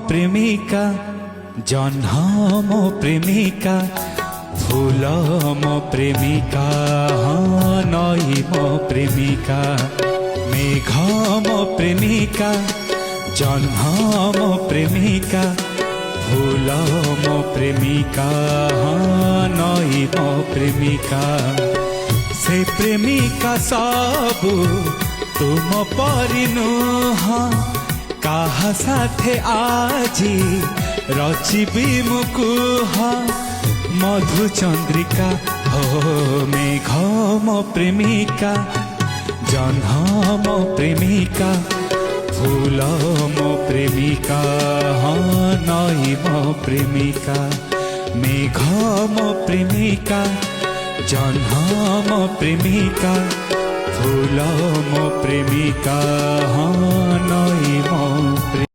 প্রেমিকা জহ্ন মো প্রেমিকা ফুল মো প্রেমিকা নই মো প্রেমিকা মেঘ মো প্রেমিকা জহ্ন মো প্রেমিকা ফুল মো প্রেমিকা নই মো প্রেমিকা से प्रेमिका सबु तुम परि नुह काहा साथे आजी रचिबी मुकुह मधु चंद्रिका हो मेघ मो प्रेमिका जह्न मो प्रेमिका फूल मो प्रेमिका नई मो प्रेमिका मेघ मो प्रेमिका जह्न मो प्रेमिका फूल मो प्रेमिका नई मो प्रेमिका।